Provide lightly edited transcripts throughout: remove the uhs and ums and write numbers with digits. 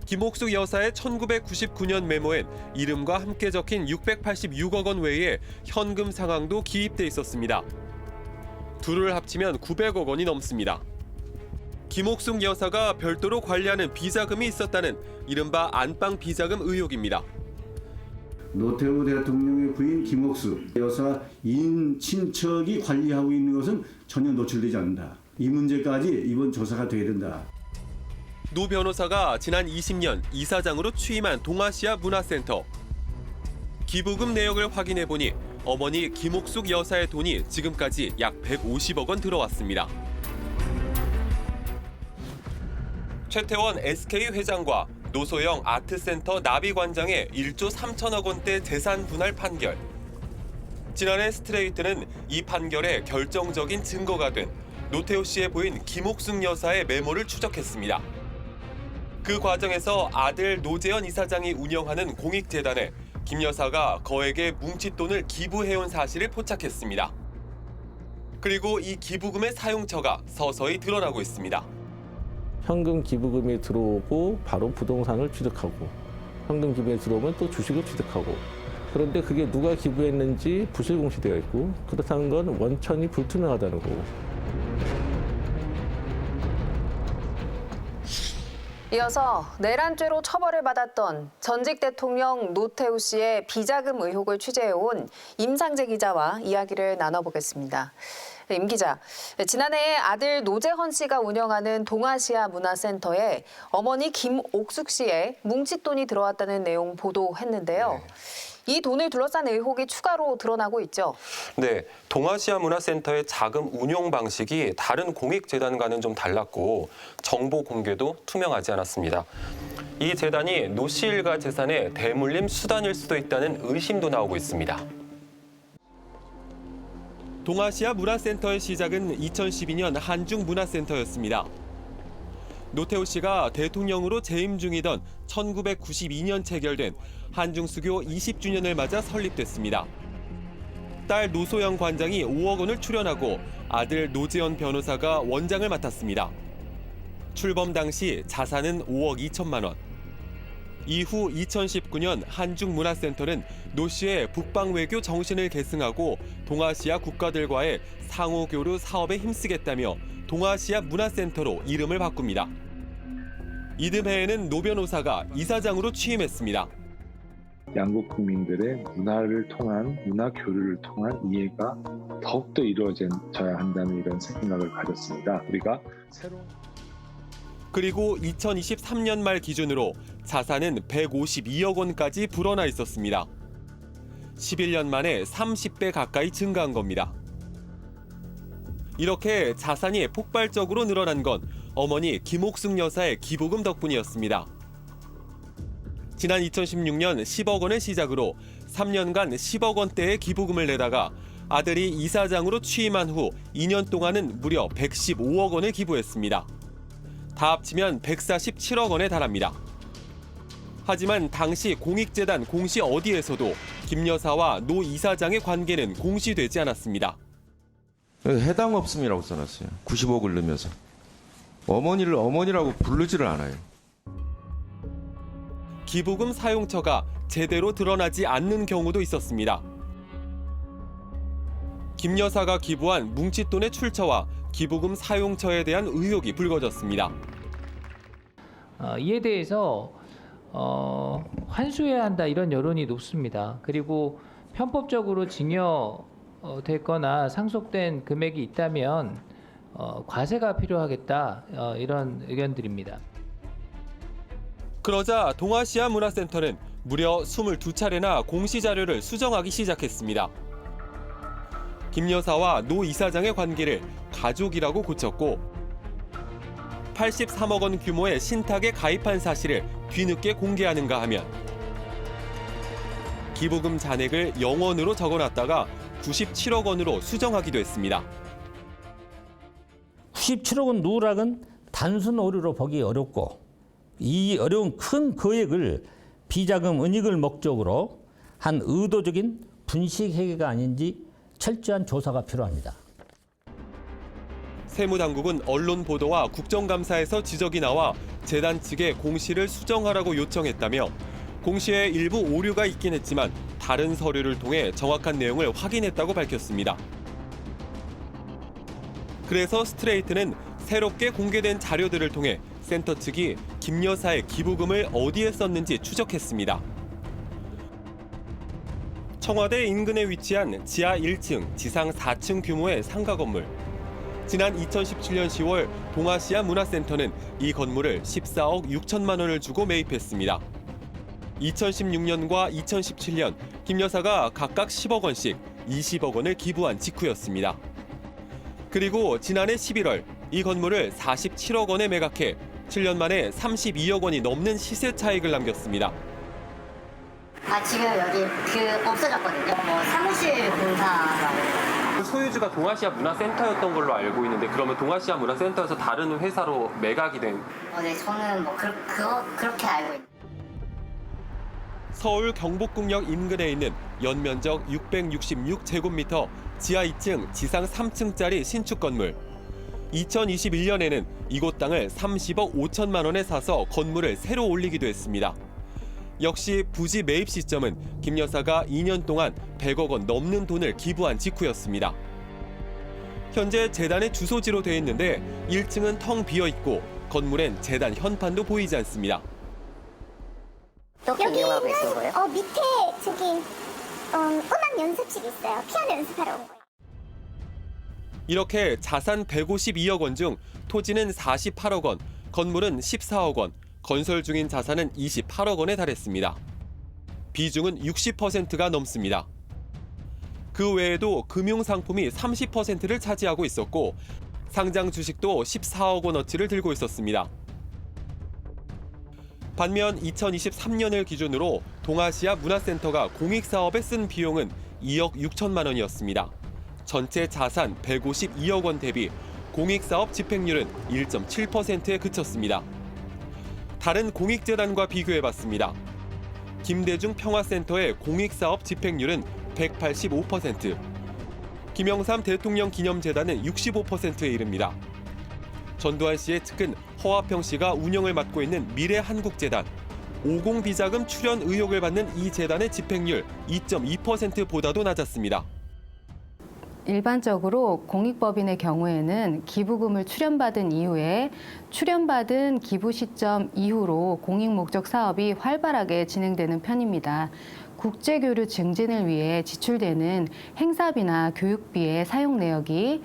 김옥숙 여사의 1999년 메모엔 이름과 함께 적힌 686억 원 외에 현금 상황도 기입돼 있었습니다. 둘을 합치면 900억 원이 넘습니다. 김옥숙 여사가 별도로 관리하는 비자금이 있었다는 이른바 안방 비자금 의혹입니다. 노태우 대통령의 부인 김옥숙 여사 인 친척이 관리하고 있는 것은 전혀 노출되지 않는다. 이 문제까지 이번 조사가 돼야 된다. 노 변호사가 지난 20년 이사장으로 취임한 동아시아 문화센터. 기부금 내역을 확인해 보니 어머니 김옥숙 여사의 돈이 지금까지 약 150억 원 들어왔습니다. 최태원 SK 회장과 노소영 아트센터 나비관장의 1조 3천억 원대 재산 분할 판결. 지난해 스트레이트는 이 판결의 결정적인 증거가 된 노태우 씨의 부인 김옥숙 여사의 메모를 추적했습니다. 그 과정에서 아들 노재현 이사장이 운영하는 공익재단에 김 여사가 거액의 뭉칫돈을 기부해온 사실을 포착했습니다. 그리고 이 기부금의 사용처가 서서히 드러나고 있습니다. 현금 기부금이 들어오고 바로 부동산을 취득하고 현금 기부금이 들어오면 또 주식을 취득하고 그런데 그게 누가 기부했는지 부실공시되어 있고 그렇다는 건 원천이 불투명하다는 거고. 이어서 내란죄로 처벌을 받았던 전직 대통령 노태우 씨의 비자금 의혹을 취재해온 임상재 기자와 이야기를 나눠보겠습니다. 임 기자, 지난해 아들 노재헌 씨가 운영하는 동아시아 문화센터에 어머니 김옥숙 씨의 뭉칫돈이 들어왔다는 내용 보도했는데요. 이 돈을 둘러싼 의혹이 추가로 드러나고 있죠. 네, 동아시아 문화센터의 자금 운용 방식이 다른 공익재단과는 좀 달랐고 정보 공개도 투명하지 않았습니다. 이 재단이 노 씨 일가 재산의 대물림 수단일 수도 있다는 의심도 나오고 있습니다. 동아시아 문화센터의 시작은 2012년 한중문화센터였습니다. 노태우 씨가 대통령으로 재임 중이던 1992년 체결된 한중수교 20주년을 맞아 설립됐습니다. 딸 노소영 관장이 5억 원을 출연하고 아들 노재현 변호사가 원장을 맡았습니다. 출범 당시 자산은 5억 2천만 원. 이후 2019년 한중문화센터는 노 씨의 북방외교 정신을 계승하고 동아시아 국가들과의 상호교류 사업에 힘쓰겠다며 동아시아 문화센터로 이름을 바꿉니다. 이듬해에는 노 변호사가 이사장으로 취임했습니다. 양국 국민들의 문화를 통한 문화 교류를 통한 이해가 더욱더 이루어져야 한다는 이런 생각을 가졌습니다. 우리가 새로운 그리고 2023년 말 기준으로 자산은 152억 원까지 불어나 있었습니다. 11년 만에 30배 가까이 증가한 겁니다. 이렇게 자산이 폭발적으로 늘어난 건 어머니 김옥숙 여사의 기부금 덕분이었습니다. 지난 2016년 10억 원을 시작으로 3년간 10억 원대의 기부금을 내다가 아들이 이사장으로 취임한 후 2년 동안은 무려 115억 원을 기부했습니다. 다 합치면 147억 원에 달합니다. 하지만 당시 공익재단 공시 어디에서도 김 여사와 노 이사장의 관계는 공시되지 않았습니다. 해당 없음이라고 써놨어요. 90억을 넣으면서. 어머니를 어머니라고 부르지를 않아요. 기부금 사용처가 제대로 드러나지 않는 경우도 있었습니다. 김 여사가 기부한 뭉칫돈의 출처와 기부금 사용처에 대한 의혹이 불거졌습니다. 이에 대해서 환수해야 한다 이런 여론이 높습니다. 그리고 편법적으로 징여됐거나 상속된 금액이 있다면 과세가 필요하겠다 이런 의견들입니다. 그러자 동아시아 문화센터는 무려 22차례나 공시자료를 수정하기 시작했습니다. 김 여사와 노 이사장의 관계를 가족이라고 고쳤고 83억 원 규모의 신탁에 가입한 사실을 뒤늦게 공개하는가 하면 기부금 잔액을 0원으로 적어놨다가 97억 원으로 수정하기도 했습니다. 97억 원 누락은 단순 오류로 보기 어렵고 이 어려운 큰 거액을 비자금 은닉을 목적으로 한 의도적인 분식 회계가 아닌지 철저한 조사가 필요합니다. 세무당국은 언론 보도와 국정감사에서 지적이 나와 재단 측에 공시를 수정하라고 요청했다며 공시에 일부 오류가 있긴 했지만 다른 서류를 통해 정확한 내용을 확인했다고 밝혔습니다. 그래서 스트레이트는 새롭게 공개된 자료들을 통해 센터 측이 김 여사의 기부금을 어디에 썼는지 추적했습니다. 청와대 인근에 위치한 지하 1층, 지상 4층 규모의 상가 건물. 지난 2017년 10월 동아시아 문화센터는 이 건물을 14억 6천만 원을 주고 매입했습니다. 2016년과 2017년 김 여사가 각각 10억 원씩 20억 원을 기부한 직후였습니다. 그리고 지난해 11월 이 건물을 47억 원에 매각해 7년 만에 32억 원이 넘는 시세 차익을 남겼습니다. 지금 여기 없어졌거든요. 사무실 공사라고. 소유주가 동아시아 문화센터였던 걸로 알고 있는데 그러면 동아시아 문화센터에서 다른 회사로 매각이 된? 네, 저는 그렇게 알고 있는데. 서울 경복궁역 인근에 있는 연면적 666제곱미터 지하 2층, 지상 3층짜리 신축 건물. 2021년에는 이곳 땅을 30억 5천만 원에 사서 건물을 새로 올리기도 했습니다. 역시 부지 매입 시점은 김 여사가 2년 동안 100억 원 넘는 돈을 기부한 직후였습니다. 현재 재단의 주소지로 돼 있는데 1층은 텅 비어 있고 건물엔 재단 현판도 보이지 않습니다. 여기 이용하고 계신 거예요? 밑에 저기 음악 연습실 있어요. 피아노 연습하러 온 거예요. 이렇게 자산 152억 원 중 토지는 48억 원, 건물은 14억 원, 건설 중인 자산은 28억 원에 달했습니다. 비중은 60%가 넘습니다. 그 외에도 금융상품이 30%를 차지하고 있었고 상장 주식도 14억 원어치를 들고 있었습니다. 반면 2023년을 기준으로 동아시아 문화센터가 공익사업에 쓴 비용은 2억 6천만 원이었습니다. 전체 자산 152억 원 대비 공익사업 집행률은 1.7%에 그쳤습니다. 다른 공익재단과 비교해봤습니다. 김대중 평화센터의 공익사업 집행률은 185%, 김영삼 대통령 기념재단은 65%에 이릅니다. 전두환 씨의 측근 허화평 씨가 운영을 맡고 있는 미래한국재단, 50 비자금 출연 의혹을 받는 이 재단의 집행률 2.2%보다도 낮았습니다. 일반적으로 공익법인의 경우에는 기부금을 출연받은 이후에 출연받은 기부 시점 이후로 공익 목적 사업이 활발하게 진행되는 편입니다. 국제교류 증진을 위해 지출되는 행사비나 교육비의 사용 내역이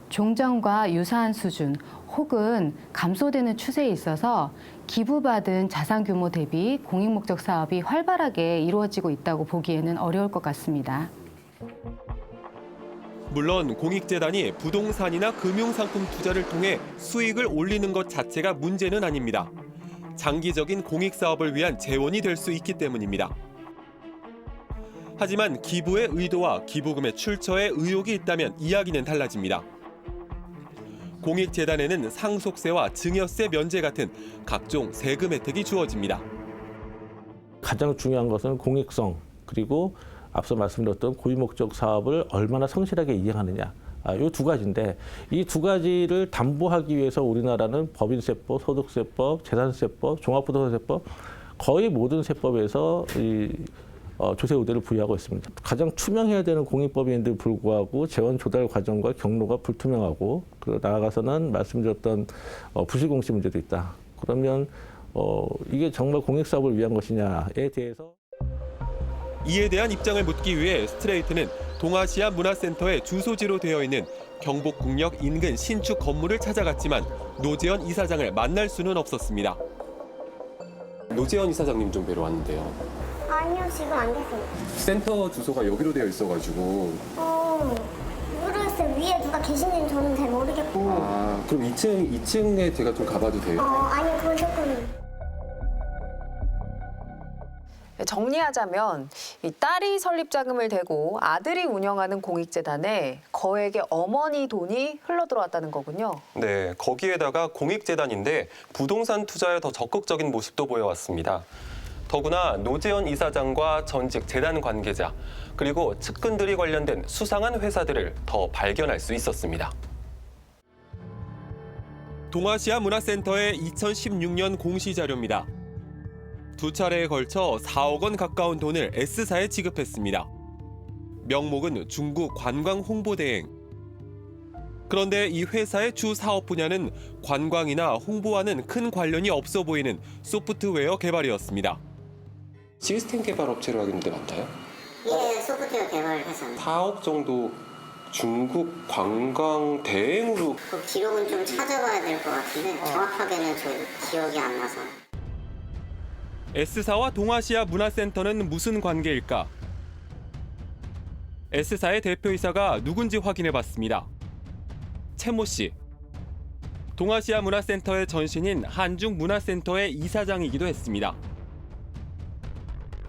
종전과 유사한 수준 혹은 감소되는 추세에 있어서 기부받은 자산 규모 대비 공익 목적 사업이 활발하게 이루어지고 있다고 보기에는 어려울 것 같습니다. 물론 공익재단이 부동산이나 금융상품 투자를 통해 수익을 올리는 것 자체가 문제는 아닙니다. 장기적인 공익사업을 위한 재원이 될 수 있기 때문입니다. 하지만 기부의 의도와 기부금의 출처에 의혹이 있다면 이야기는 달라집니다. 공익재단에는 상속세와 증여세 면제 같은 각종 세금 혜택이 주어집니다. 가장 중요한 것은 공익성 그리고 앞서 말씀드렸던 고유목적 사업을 얼마나 성실하게 이행하느냐. 이 두 가지인데 이 두 가지를 담보하기 위해서 우리나라는 법인세법, 소득세법, 재산세법, 종합부동산세법 거의 모든 세법에서 조세 우대를 부여하고 있습니다. 가장 투명해야 되는 공익법인인데도 불구하고 재원 조달 과정과 경로가 불투명하고 나아가서는 말씀드렸던 부실공시 문제도 있다. 그러면 이게 정말 공익사업을 위한 것이냐에 대해서 이에 대한 입장을 묻기 위해 스트레이트는 동아시아 문화센터의 주소지로 되어 있는 경복궁역 인근 신축 건물을 찾아갔지만 노재현 이사장을 만날 수는 없었습니다. 노재현 이사장님 좀 뵈러 왔는데요. 아니요, 지금 안 계세요. 센터 주소가 여기로 되어 있어가지고. 모르겠어요. 위에 누가 계신지는 저는 잘 모르겠고. 그럼 2층에 제가 좀 가봐도 돼요? 아니요, 그건 조금. 정리하자면 이 딸이 설립자금을 대고 아들이 운영하는 공익재단에 거액의 어머니 돈이 흘러들어왔다는 거군요. 네, 거기에다가 공익재단인데 부동산 투자에 더 적극적인 모습도 보여왔습니다. 더구나 노재현 이사장과 전직 재단 관계자 그리고 측근들이 관련된 수상한 회사들을 더 발견할 수 있었습니다. 동아시아 문화센터의 2016년 공시 자료입니다. 두 차례에 걸쳐 4억 원 가까운 돈을 S사에 지급했습니다. 명목은 중국 관광 홍보대행. 그런데 이 회사의 주 사업 분야는 관광이나 홍보와는 큰 관련이 없어 보이는 소프트웨어 개발이었습니다. 시스템 개발 업체로 하겠는데 맞나요? 예, 소프트웨어 개발 회사. 4억 정도 중국 관광 대행으로. 그 기록은 좀 찾아봐야 될 것 같은데 정확하게는 저 기억이 안 나서. S사와 동아시아 문화센터는 무슨 관계일까? S사의 대표이사가 누군지 확인해봤습니다. 최모 씨. 동아시아 문화센터의 전신인 한중 문화센터의 이사장이기도 했습니다.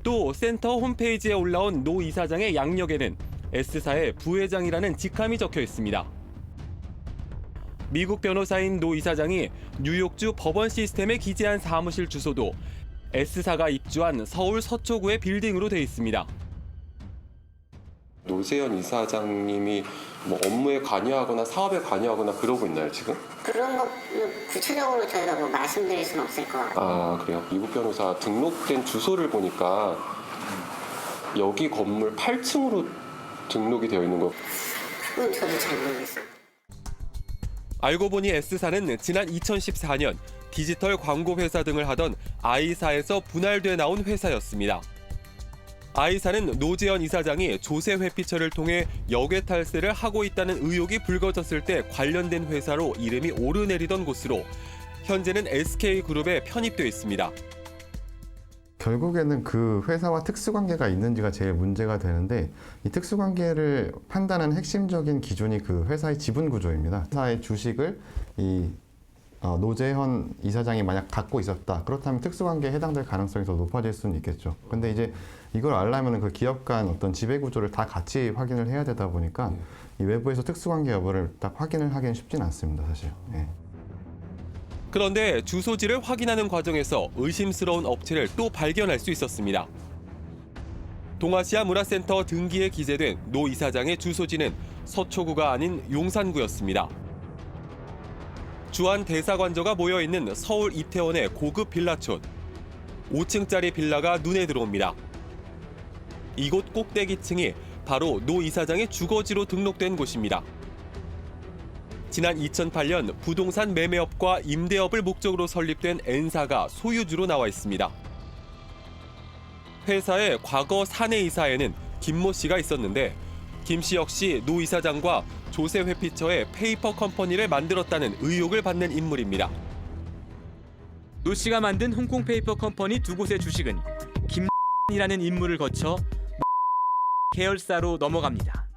또 센터 홈페이지에 올라온 노 이사장의 양력에는 S사의 부회장이라는 직함이 적혀 있습니다. 미국 변호사인 노 이사장이 뉴욕주 법원 시스템에 기재한 사무실 주소도 S사가 입주한 서울 서초구의 빌딩으로 돼 있습니다. 노재현 이사장님이 뭐 업무에 관여하거나 사업에 관여하거나 그러고 있나요 지금? 그런 거 구체적으로 저희가 뭐 말씀드릴 수는 없을 것 같아요. 아 그래요? 미국 변호사 등록된 주소를 보니까 여기 건물 8층으로 등록이 되어 있는 거. 그건 저도 잘 모르겠어요. 알고 보니 S사는 지난 2014년 디지털 광고 회사 등을 하던 I사에서 분할돼 나온 회사였습니다. I사는 노재현 이사장이 조세 회피처를 통해 역외 탈세를 하고 있다는 의혹이 불거졌을 때 관련된 회사로 이름이 오르내리던 곳으로 현재는 SK그룹에 편입돼 있습니다. 결국에는 그 회사와 특수관계가 있는지가 제일 문제가 되는데 이 특수관계를 판단하는 핵심적인 기준이 그 회사의 지분 구조입니다. 회사의 주식을 이 노재현 이사장이 만약 갖고 있었다. 그렇다면 특수관계에 해당될 가능성이 더 높아질 수는 있겠죠. 근데 이제 이걸 알려면 그 기업 간 어떤 지배 구조를 다 같이 확인을 해야 되다 보니까 이 외부에서 특수관계 여부를 딱 확인을 하기는 쉽진 않습니다, 사실. 네. 그런데 주소지를 확인하는 과정에서 의심스러운 업체를 또 발견할 수 있었습니다. 동아시아 문화센터 등기에 기재된 노 이사장의 주소지는 서초구가 아닌 용산구였습니다. 주한 대사관저가 모여있는 서울 이태원의 고급 빌라촌. 5층짜리 빌라가 눈에 들어옵니다. 이곳 꼭대기층이 바로 노 이사장의 주거지로 등록된 곳입니다. 지난 2008년 부동산 매매업과 임대업을 목적으로 설립된 N사가 소유주로 나와 있습니다. 회사의 과거 사내이사에는 김모 씨가 있었는데 김 씨 역시 노 이사장과 조세 회피처의 페이퍼 컴퍼니를 만들었다는 의혹을 받는 인물입니다. 노 씨가 만든 홍콩 페이퍼 컴퍼니 두 곳의 주식은 김이라는 인물을 거쳐 계열사로 넘어갑니다.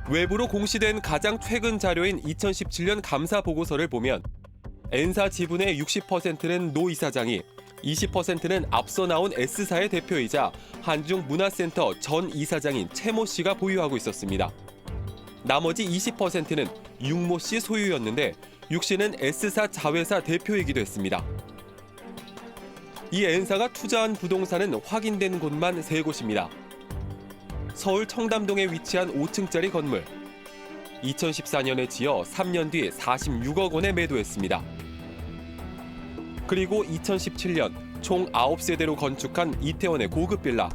외부로 공시된 가장 최근 자료인 2017년 감사 보고서를 보면 N사 지분의 60%는 노 이사장이, 20%는 앞서 나온 S사의 대표이자 한중문화센터 전 이사장인 최모 씨가 보유하고 있었습니다. 나머지 20%는 육모 씨 소유였는데 육 씨는 S사 자회사 대표이기도 했습니다. 이 N사가 투자한 부동산은 확인된 곳만 3곳입니다. 서울 청담동에 위치한 5층짜리 건물. 2014년에 지어 3년 뒤 46억 원에 매도했습니다. 그리고 2017년 총 9세대로 건축한 이태원의 고급 빌라.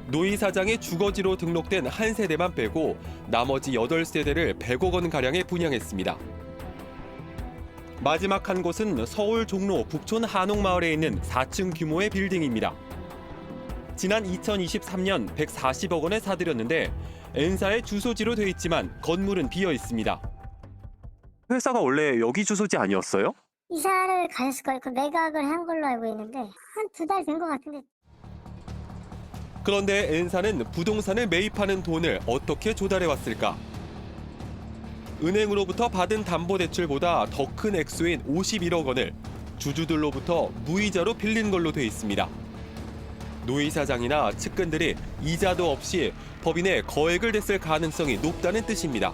노 이사장의 주거지로 등록된 한 세대만 빼고 나머지 8세대를 100억 원가량에 분양했습니다. 마지막 한 곳은 서울 종로 북촌 한옥마을에 있는 4층 규모의 빌딩입니다. 지난 2023년 140억 원에 사들였는데 N사의 주소지로 돼 있지만 건물은 비어 있습니다. 회사가 원래 여기 주소지 아니었어요? 이사를 가셨을 거예요. 그 매각을 한 걸로 알고 있는데 한 2달 된 것 같은데. 그런데 N사는 부동산을 매입하는 돈을 어떻게 조달해 왔을까? 은행으로부터 받은 담보대출보다 더 큰 액수인 51억 원을 주주들로부터 무이자로 빌린 걸로 돼 있습니다. 노 이사장이나 측근들이 이자도 없이 법인에 거액을 댔을 가능성이 높다는 뜻입니다.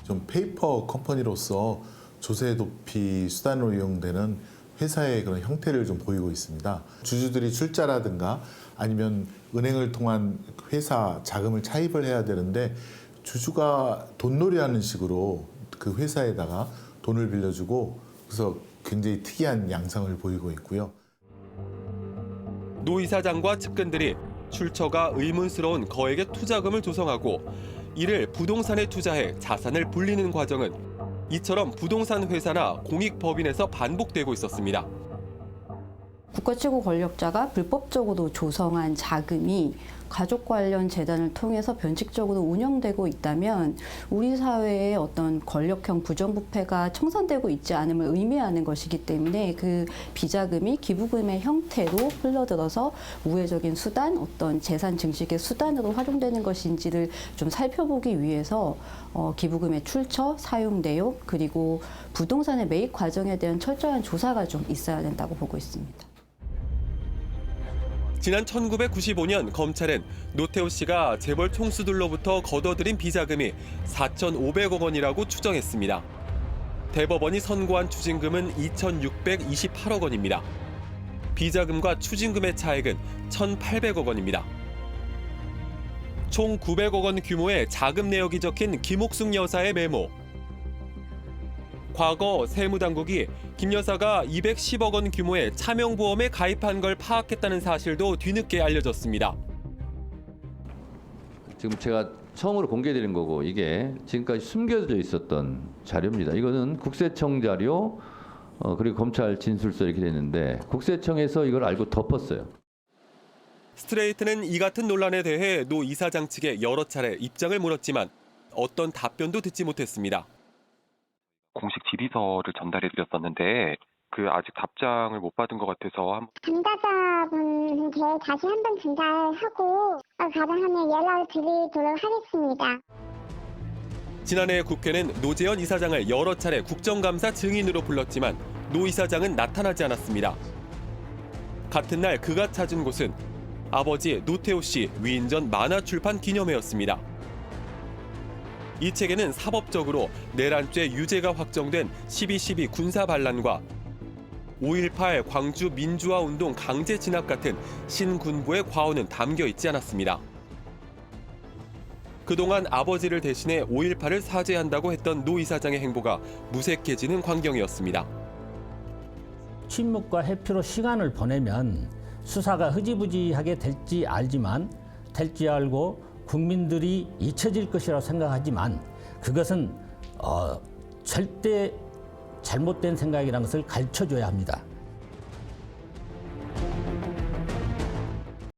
좀 페이퍼 컴퍼니로서 조세 도피 수단으로 이용되는 회사의 그런 형태를 좀 보이고 있습니다. 주주들이 출자라든가 아니면 은행을 통한 회사 자금을 차입을 해야 되는데 주주가 돈놀이하는 식으로 그 회사에다가 돈을 빌려주고 그래서 굉장히 특이한 양상을 보이고 있고요. 노 이사장과 측근들이 출처가 의문스러운 거액의 투자금을 조성하고 이를 부동산에 투자해 자산을 불리는 과정은 이처럼 부동산 회사나 공익법인에서 반복되고 있었습니다. 국가 최고 권력자가 불법적으로 조성한 자금이 가족 관련 재단을 통해서 변칙적으로 운영되고 있다면 우리 사회의 어떤 권력형 부정부패가 청산되고 있지 않음을 의미하는 것이기 때문에 그 비자금이 기부금의 형태로 흘러들어서 우회적인 수단, 어떤 재산 증식의 수단으로 활용되는 것인지를 좀 살펴보기 위해서 기부금의 출처, 사용 내용, 그리고 부동산의 매입 과정에 대한 철저한 조사가 좀 있어야 된다고 보고 있습니다. 지난 1995년 검찰은 노태우 씨가 재벌 총수들로부터 거둬들인 비자금이 4,500억 원이라고 추정했습니다. 대법원이 선고한 추징금은 2,628억 원입니다. 비자금과 추징금의 차액은 1,800억 원입니다. 총 900억 원 규모의 자금 내역이 적힌 김옥숙 여사의 메모. 과거 세무당국이 김 여사가 210억 원 규모의 차명보험에 가입한 걸 파악했다는 사실도 뒤늦게 알려졌습니다. 지금 제가 처음으로 공개드린 거고 이게 지금까지 숨겨져 있었던 자료입니다. 이거는 국세청 자료 그리고 검찰 진술서 이렇게 됐는데 국세청에서 이걸 알고 덮었어요. 스트레이트는 이 같은 논란에 대해 노 이사장 측에 여러 차례 입장을 물었지만 어떤 답변도 듣지 못했습니다. 공식 질의서를 전달해 드렸었는데 아직 답장을 못 받은 것 같아서 당사자분께 다시 한번 전달하고 가능하면 연락을 드리도록 하겠습니다. 지난해 국회는 노재현 이사장을 여러 차례 국정감사 증인으로 불렀지만 노 이사장은 나타나지 않았습니다. 같은 날 그가 찾은 곳은 아버지 노태우 씨 위인전 만화출판 기념회였습니다. 이 책에는 사법적으로 내란죄 유죄가 확정된 12.12 군사반란과 5.18 광주 민주화운동 강제 진압 같은 신군부의 과오는 담겨 있지 않았습니다. 그동안 아버지를 대신해 5.18을 사죄한다고 했던 노 이사장의 행보가 무색해지는 광경이었습니다. 침묵과 회피로 시간을 보내면 수사가 흐지부지하게 될지 알지만 될지 알고 국민들이 잊혀질 것이라고 생각하지만 그것은 절대 잘못된 생각이라는 것을 가르쳐줘야 합니다.